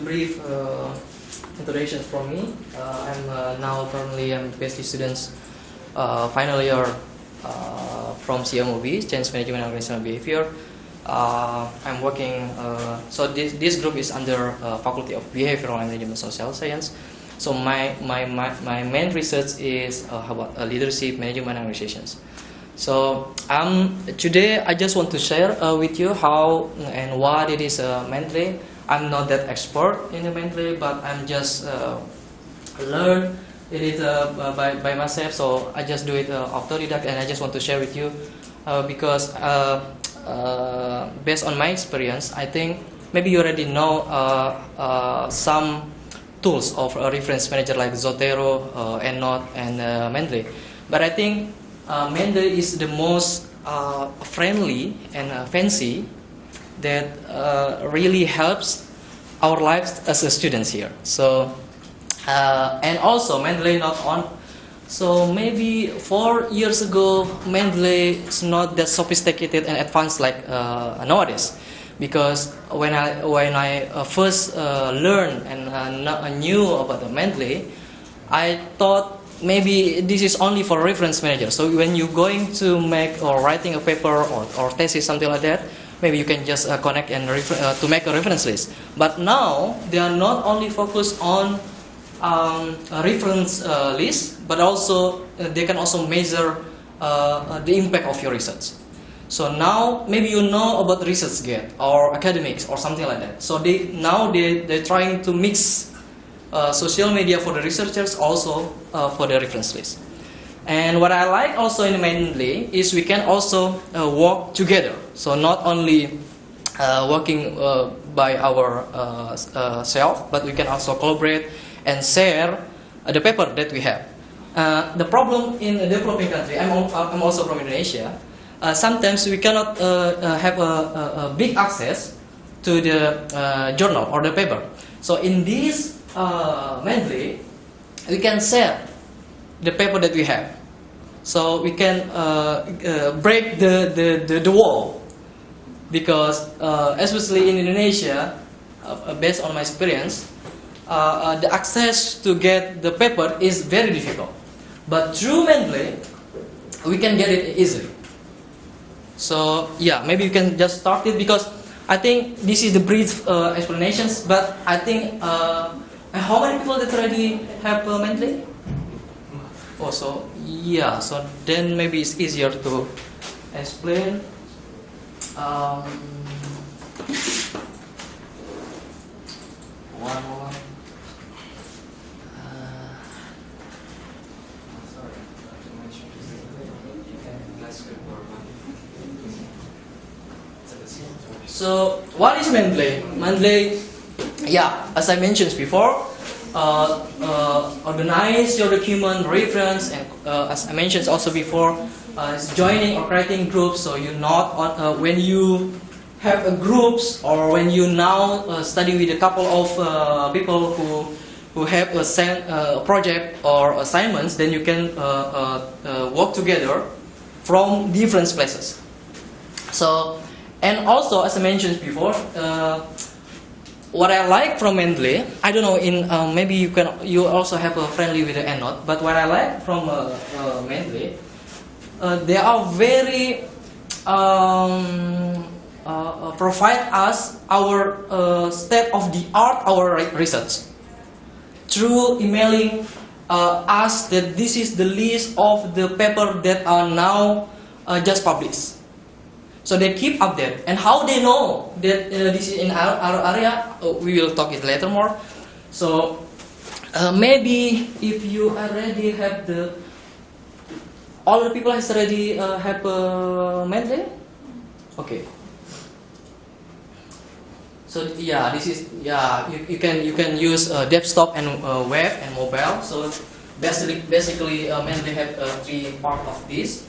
brief introduction from me. I'm now currently a PhD student, final year from CMOB, Change Management and Organizational Behavior. I'm working. So this group is under Faculty of Behavioral and Management Social Science. So my main research is about leadership, management, and organizations. So today I just want to share with you how and what it is Mendeley. I'm not that expert in the Mendeley, but I'm just learn it is by myself. So I just do it autodidact, and I just want to share with you because based on my experience, I think maybe you already know some tools of a reference manager like Zotero, EndNote, and Mendeley. But I think Mendeley is the most friendly and fancy that really helps our lives as a students here. So and also Mendeley not on. So maybe 4 years ago Mendeley is not that sophisticated and advanced like nowadays. Because when I first learned and knew about the Mendeley, I thought maybe this is only for reference manager. So when you're going to make or writing a paper or thesis, something like that, maybe you can just connect and to make a reference list. But now they are not only focused on a reference list, but also they can also measure the impact of your research. So now maybe you know about ResearchGate or academics or something like that. So they're trying to mix social media for the researchers, also for the reference list. And what I like also in Mendeley is we can also work together. So not only working by our self, but we can also collaborate and share the paper that we have. The problem in a developing country, I'm also from Indonesia. Sometimes we cannot have a big access to the journal or the paper. So in this Mendeley, we can share the paper that we have. So we can break the wall, because especially in Indonesia, based on my experience, the access to get the paper is very difficult. But through Mendeley, we can get it easily. So yeah, maybe you can just start it, because I think this is the brief explanations. But I think how many people that already have Mendeley? Oh, so yeah, so then maybe it's easier to explain. One more. So what is Mendeley? Mendeley, yeah, as I mentioned before, organize your document, reference, and as I mentioned also before, joining or creating groups. So you're not on, when you have a groups, or when you now study with a couple of people who have a project or assignments, then you can work together from different places. So. And also, as I mentioned before, what I like from Mendeley, I don't know, maybe you also have a friendly with the EndNote, but what I like from Mendeley, they are very provide us our state of the art, our research, through emailing us that this is the list of the paper that are now just published. So they keep update, and how they know that this is in our area, we will talk it later more. So maybe if you already have all the people has already have Mendeley, okay. So yeah, this is you can use desktop and web and mobile. So basically Mendeley have 3 parts of this.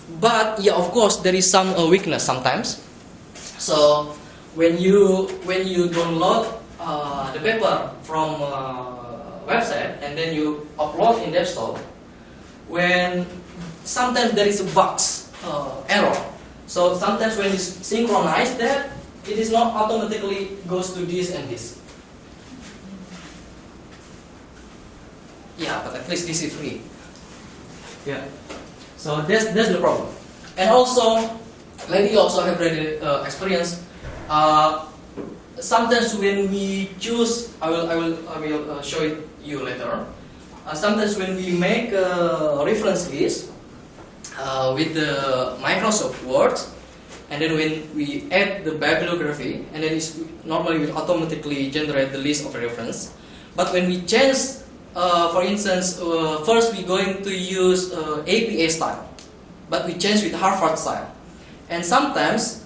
But yeah, of course, there is some weakness sometimes. So when you download the paper from website and then you upload in desktop, when sometimes there is a bugs error. So sometimes when you synchronize that, it is not automatically goes to this and this. Yeah, but at least this is free. Yeah. So that's the problem. And also, maybe you also have already experience. Sometimes when we choose, I will show it you later. Sometimes when we make a reference list with the Microsoft Word, and then when we add the bibliography, and then it's normally will automatically generate the list of reference. But when we change, for instance, first we're going to use APA style, but we change with Harvard style, and sometimes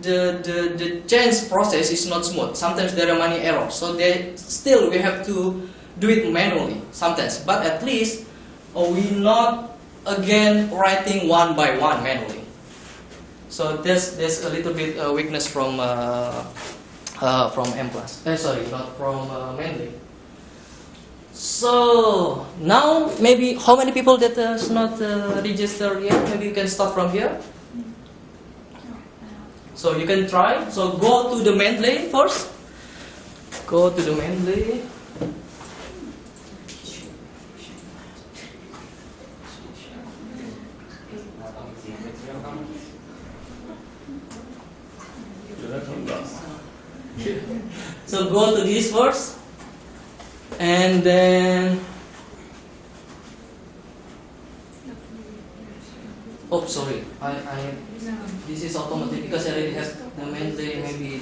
the change process is not smooth. Sometimes there are many errors, so still we have to do it manually sometimes. But at least we not again writing one by one manually. So there's a little bit weakness from M+. Sorry, not from Mendeley. So now maybe how many people that is not registered yet? Maybe you can start from here. So you can try. So go to the Mendeley first. Go to the Mendeley. So go to this first, and then oh sorry, this is automatic because I already have the Mendeley. Maybe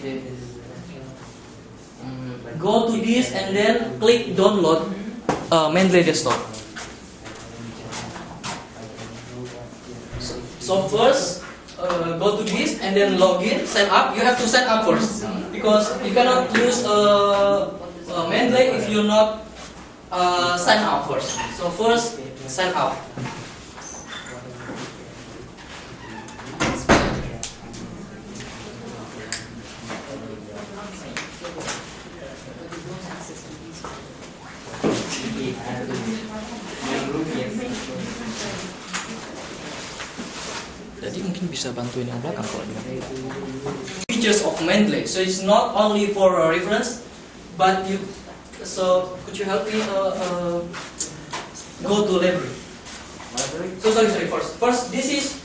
go to this and then click download Mendeley Desktop. So first go to this and then login, sign up. You have to sign up first because you cannot use Mendeley if you're not sign up first. So first sign up. Jadi mungkin bisa bantuin yang belakang kalau dia. Features of Mendeley. So it's not only for reference, but you. So could you help me go to library? So sorry. First, this is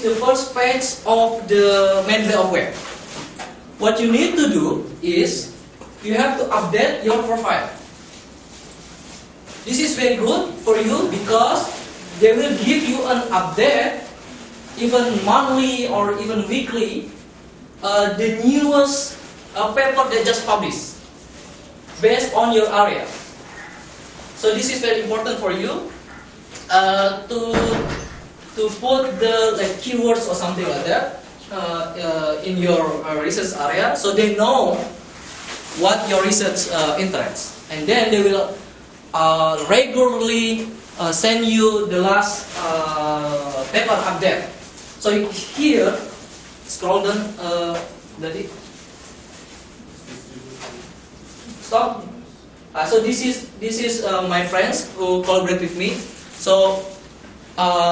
the first page of the Mendeley of web. What you need to do is you have to update your profile. This is very good for you because they will give you an update, even monthly or even weekly, the newest paper they just published based on your area. So this is very important for you to put the keywords or something like that in your research area, so they know what your research interests, and then they will regularly send you the last paper update. So here, scroll down, Daddy. Stop. So this is my friends who collaborate with me. So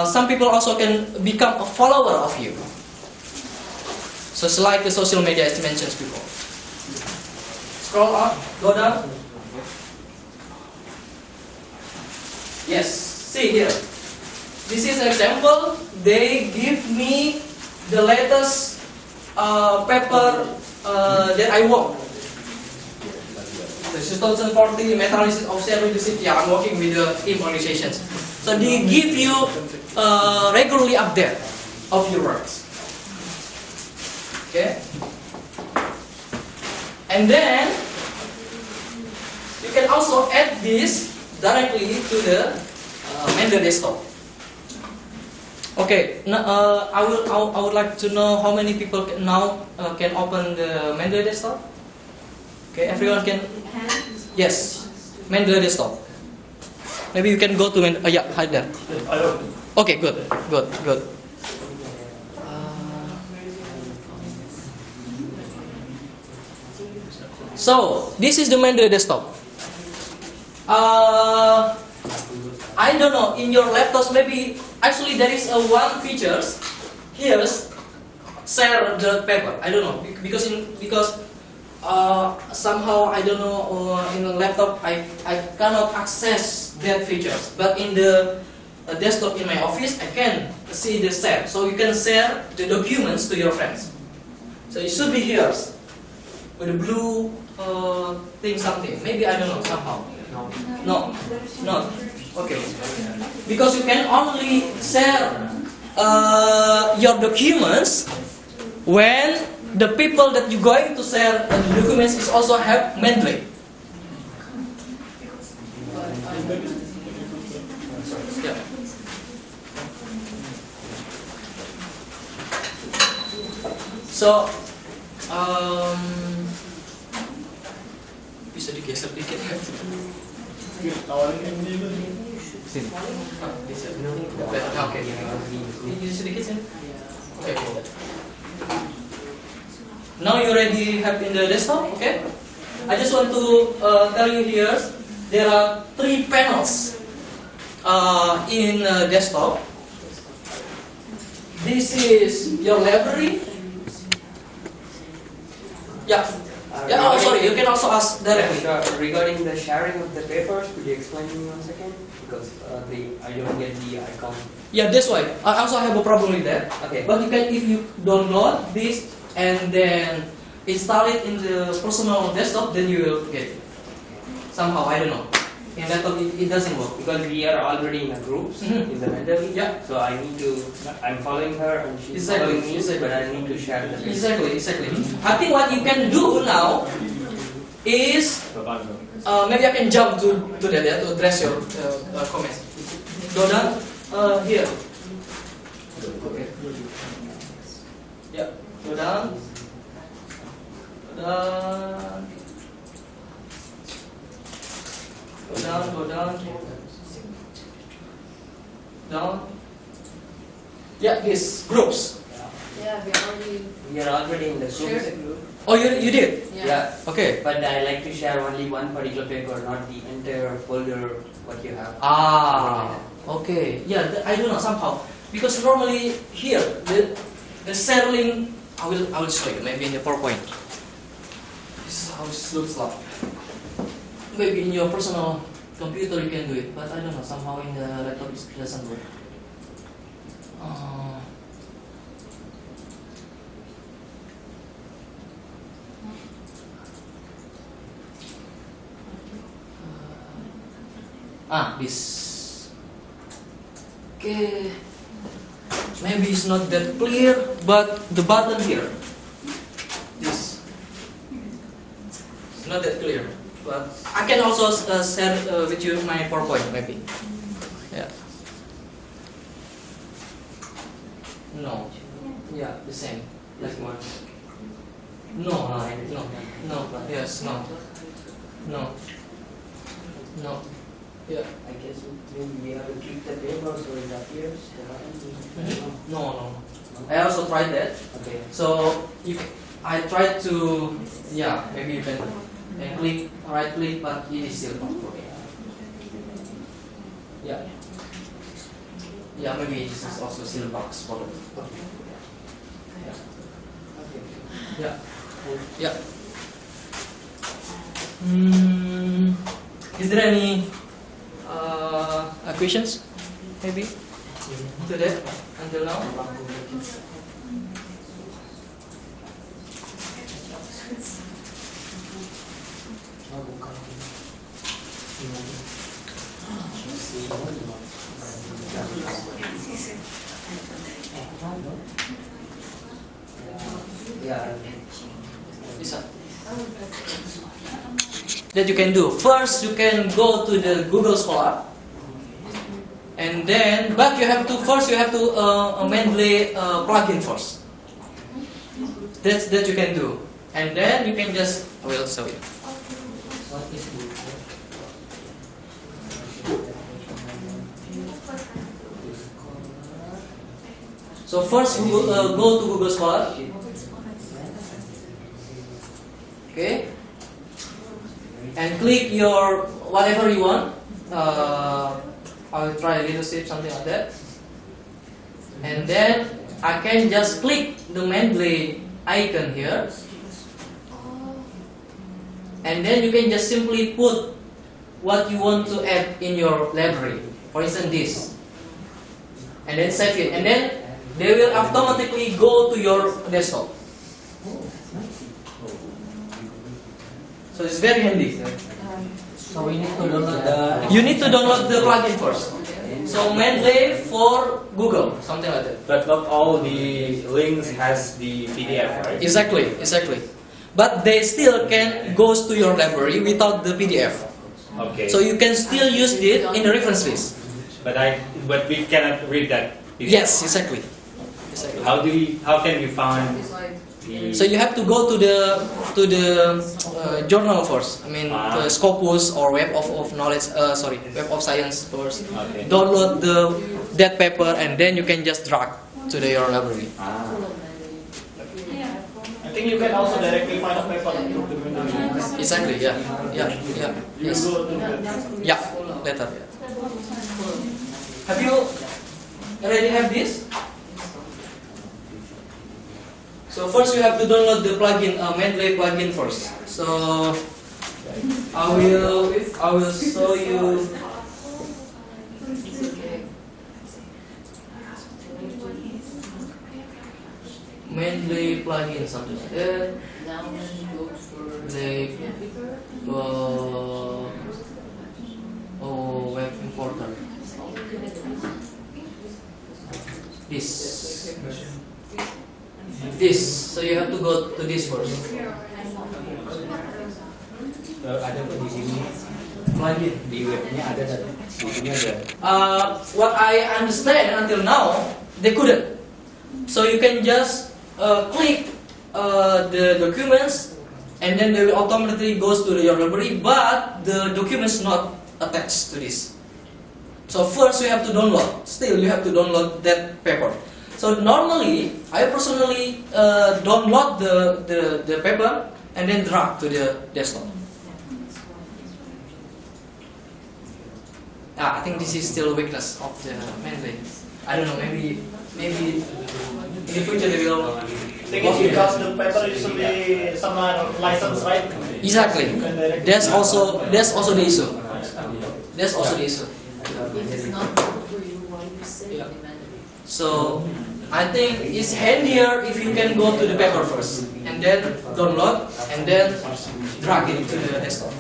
some people also can become a follower of you. So it's like the social media as mentioned before. Scroll up, go down. Yes, see here. This is an example. They give me the latest paper that I work. The 2040 meta-analysis of cell leadership. Yeah, I'm working with the team organizations. So they give you regularly update of your works. Okay. And then you can also add this directly to the Mendeley Desktop. Okay, now, I would like to know how many people now can open the Mendeley Desktop. Okay, everyone can. Yes, Mendeley Desktop. Maybe you can go to yeah, hide there. Okay, good. So this is the Mendeley Desktop. I don't know, in your laptops maybe, actually there is one features here, share the paper. I don't know because somehow I don't know in the laptop I cannot access that features. But in the desktop in my office I can see the share. So you can share the documents to your friends. So it should be here with a blue thing something. Maybe I don't know somehow. No. Okay. Because you can only share your documents when the people that you're going to share the documents is also have Mendeley. Yeah. So, bisa digeser dikit ya? Sini. Oke. Ini sedikit sini. Oke. Now you already have in the desktop, okay? I just want to tell you here, there are 3 panels in desktop. This is your library. Yeah. Oh, sorry. You can also ask directly. Regarding the sharing of the papers, could you explain to me 1 second? Because I don't get the icon. Yeah, this way. I also have a problem with that. Okay. But you can, if you download this and then install it in the personal desktop, then you will get it. Somehow, I don't know. In laptop, it doesn't work. Because we are already in a group in the Mendeley. Yeah. So I'm following her and she's following me, but I need to share the papers. Exactly. I think what you can do now is maybe I can jump to that, to address your comments. Go down here. Okay. Yeah. Go down. Go down. Down. Yeah, these groups. Yeah, We are already in the group. Oh, you did? Yeah. Okay. But I like to share only one particular paper, not the entire folder what you have. Okay. Yeah, I don't know somehow because normally here the sharing I will show you maybe in your PowerPoint. This is how it looks like. Maybe in your personal computer you can do it, but I don't know somehow in the laptop it doesn't work. This. Okay. Maybe it's not that clear, but the button here. This. It's not that clear, but I can also share with you my PowerPoint maybe. Yeah. No. Yeah, the same. Like one. No. Yes, no. Yeah. I guess maybe we have to keep the paper so it appears. No. I also tried that. Okay. So I tried to, maybe you can click, right click, but it is still not working. Yeah, maybe this is also still box problem. Yeah. Is there any questions? Maybe to that until now. That you can do. First, you can go to the Google Scholar, and then, but you have to Mendeley plugin first. That you can do, and then you can just. I will show you. So first, go to Google Scholar. Okay. And click your whatever you want. I will try leadership, something like that. And then I can just click the Mendeley icon here, and then you can just simply put what you want to add in your library. For instance, this, and then save it, and then they will automatically go to your desktop. So it's very handy. So we need to download the. You need to download the plugin first. So Mendeley for Google, something like that. But not all the links has the PDF, right? Exactly. But they still can goes to your library without the PDF. Okay. So you can still use it in the reference list. But we cannot read that PDF. Yes, exactly. How can we find the? So you have to go to the journal first. I mean, the Scopus or Web of Knowledge. Web of Science first. Okay. Download that paper, and then you can just drag to your library. I think you can also directly find a paper through the Mendeley. Exactly. Yeah. Yes. Go to the. Yeah. Later. Have you already have this? So first you have to download the plugin, Mendeley plugin first. So I will show you. Mendeley plugin, something like that. Like web importer. This. So you have to go to this first. Ada di sini. Plugin. Di webnya ada dan di sini ada. What I understand until now, they couldn't. So you can just click the documents, and then they will automatically goes to your library, but the documents not attached to this. So first you have to download. Still you have to download that paper. So normally, I personally download the paper and then drag to the desktop. I think this is still a weakness of the Mendeley. I don't know, maybe in the future they will. I think it's because the paper usually some license, right? Exactly. That's also the issue. That's also the issue. If it's not good for you, why you say Yeah. Mendeley? So I think it's handier if you can go to the paper first and then download and then drag it to the desktop.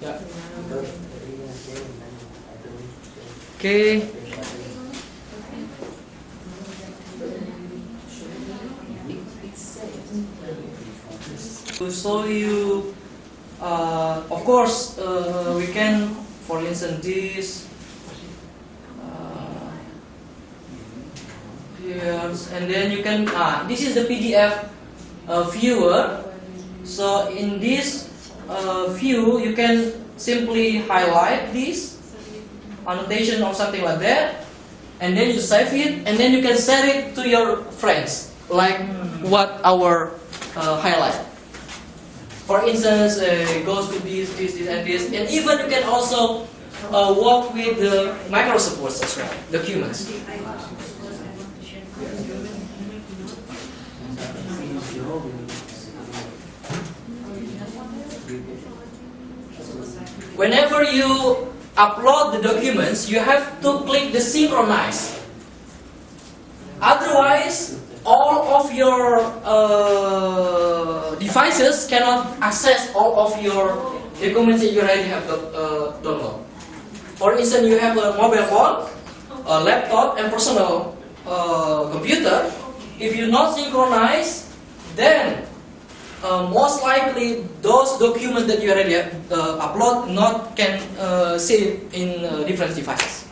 Yeah. Okay. To show you, of course, we can, for instance, this. Here, and then you can. This is the PDF viewer. So in this view, you can simply highlight this annotation or something like that, and then you save it, and then you can share it to your friends, like what our highlight. For instance, it goes to this, and this, and even you can also work with the Microsoft Word as well, documents. Whenever you upload the documents, you have to click the synchronize. Otherwise, all of your devices cannot access all of your documents that you already have downloaded. For instance, you have a mobile phone, a laptop, and personal computer. If you not synchronize, then most likely those documents that you already upload not can see it in different devices.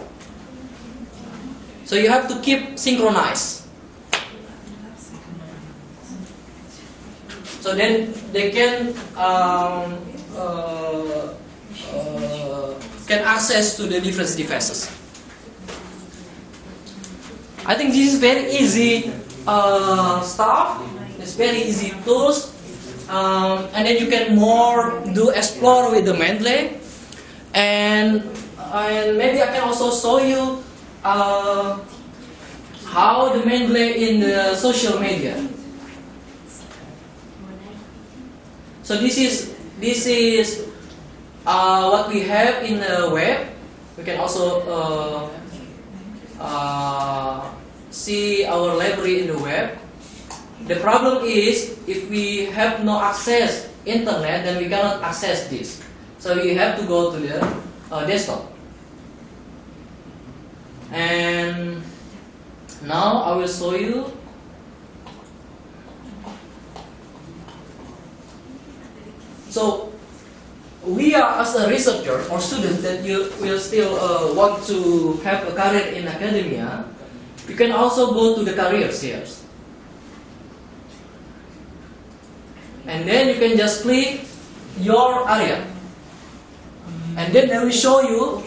So you have to keep synchronized. So then they can access to the different devices. I think this is very easy stuff. It's very easy tools. And then you can more do explore with the Mendeley, and maybe I can also show you how the Mendeley in the social media. So this is what we have in the web. We can also see our library in the web. The problem is if we have no access internet, then we cannot access this. So we have to go to the desktop. And now I will show you. So we are, as a researcher or student that you will still want to have a career in academia, you can also go to the careers here. And then you can just click your area. And then they will show you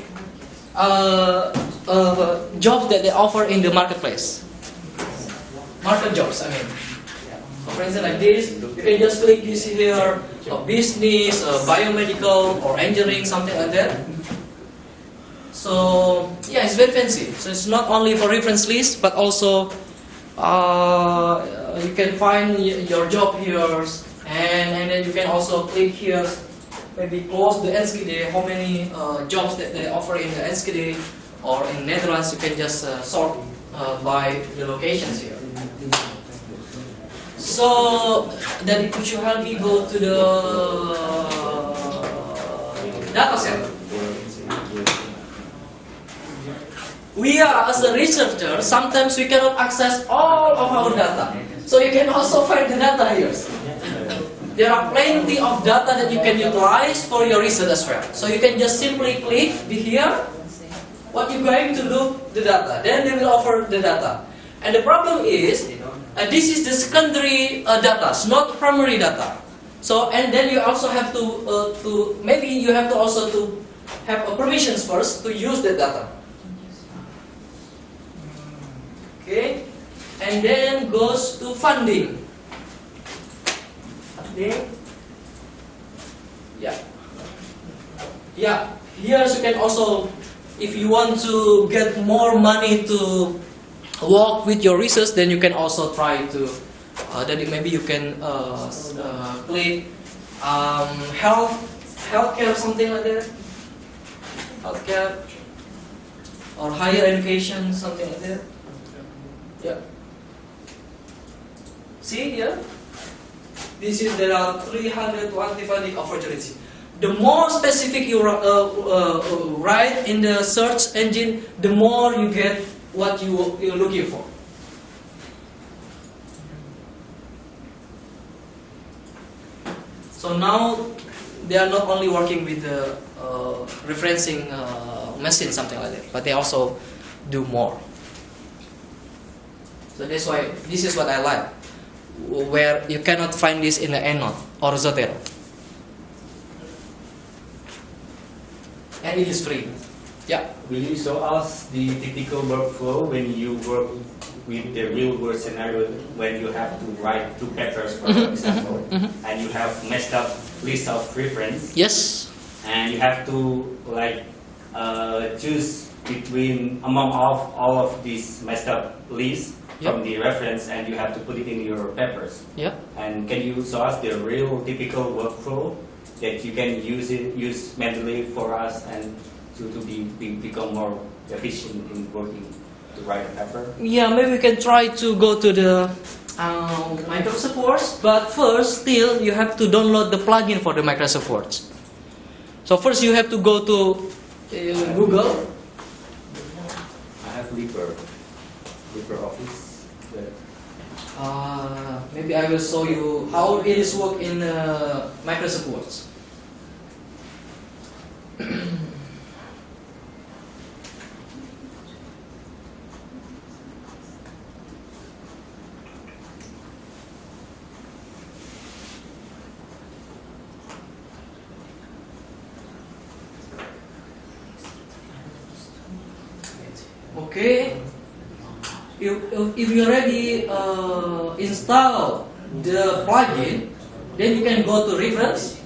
jobs that they offer in the marketplace. Market jobs, I mean. So for instance, like this, you can just click this here, business, biomedical, or engineering, something like that. So yeah, it's very fancy. So it's not only for reference list, but also you can find your job here, and then you can also click here, maybe close the Enschede, how many jobs that they offer in the Enschede or in Netherlands. You can just sort by the locations here. So then could you help me go to the data set? We are, as a researcher, sometimes we cannot access all of our data. So you can also find the data here. There are plenty of data that you can utilize for your research as well. So you can just simply click here, what you're going to do, the data. Then they will offer the data. And the problem is, this is the secondary data, not primary data. So, and then you also have to maybe you have to also to have permissions first to use the data. Okay, and then goes to funding. Yeah. Here you can also, if you want to get more money to work with your research, then you can also try to. Then maybe you can click healthcare, something like that. Healthcare or higher education, something like that. Yeah. See here. There are 320 funding opportunities. The more specific you write in the search engine, the more you get what you're looking for. So now they are not only working with the referencing machine, something like that, but they also do more. So that's why this is what I like, where you cannot find this in the EndNote or Zotero. And it is free. Yeah. Will you show us the typical workflow when you work with the real world scenario, when you have to write 2 papers, for example, and you have messed up list of reference? Yes. And you have to choose between among all of these messed up lists from the reference, and you have to put it in your papers. Yeah. And can you show us the real typical workflow that you can use Mendeley for us and to become more efficient in working to write a paper? Yeah, maybe we can try to go to the Microsoft Word, but first, still, you have to download the plugin for the Microsoft Word. So first, you have to go to Google. I have LibreOffice. Maybe I will show you how it is work in Microsoft Word. Okay. If you already install the plugin, then you can go to reference.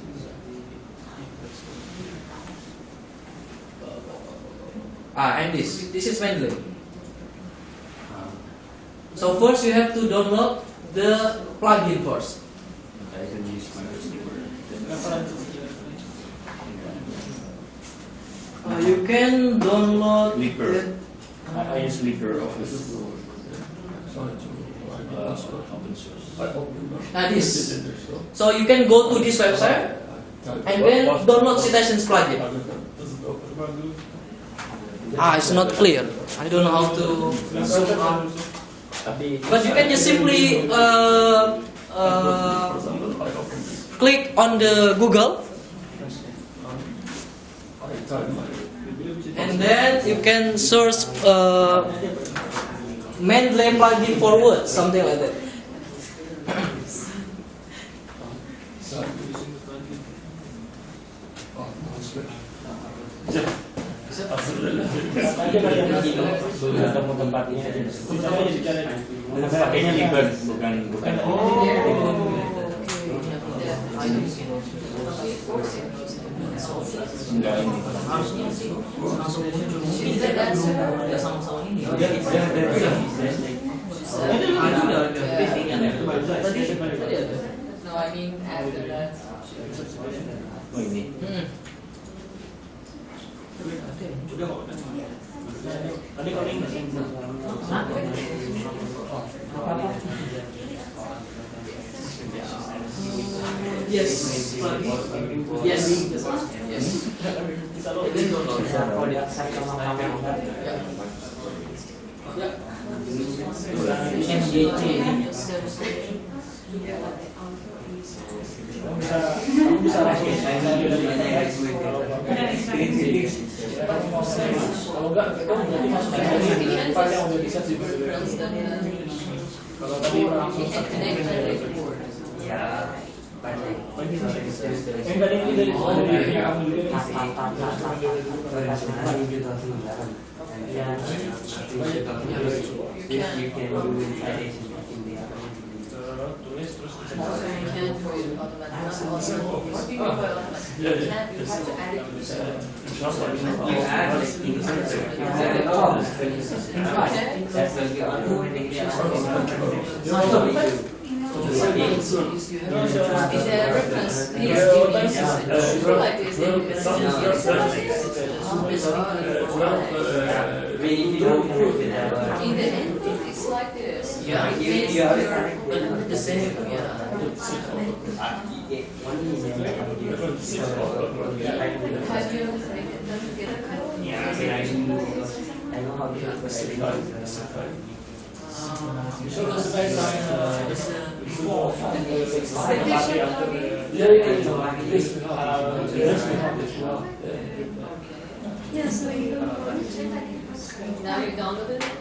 And this is Mendeley. So first you have to download the plugin first. I can use my keyboard. You can download Leaper. I use Leaper Office. this. So you can go to this website and then download citations plugin. It's not clear. I don't know how to zoom out. But you can just simply click on the Google, and then you can search Mendeley plugin for Word, something like that. Ketemu tempatnya. Pakainya Leaper, bukan. Enggak ini. No, I mean after that. Oh ini. Tadi kalau ini Yes. Yes. Yes. bisa langsung kalau enggak kita berarti masuk file yang udah bisa sih kalau tadi langsung yang tadi ini dari kamu juga tulis terus In the end, it's like this. Yeah, but the same. Yeah. Have you make it done together? I know how to Yeah, so you now you downloaded it?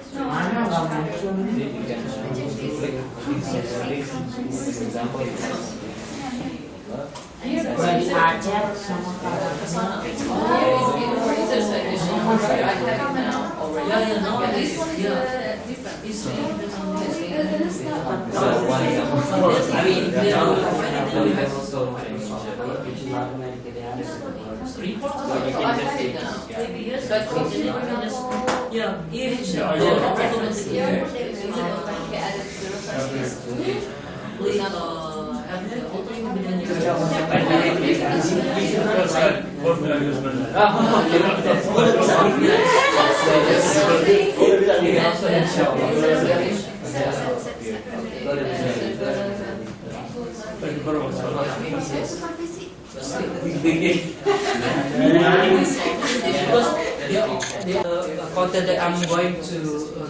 The content that I'm going to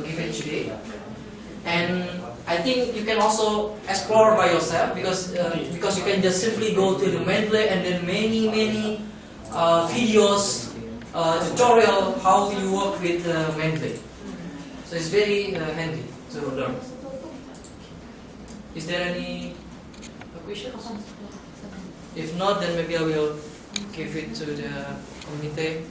give it today, and I think you can also explore by yourself because you can just simply go to the Mendeley and then many videos, tutorial how you work with Mendeley. So it's very handy to learn. Is there any questions? If not, then maybe I will give it to the committee.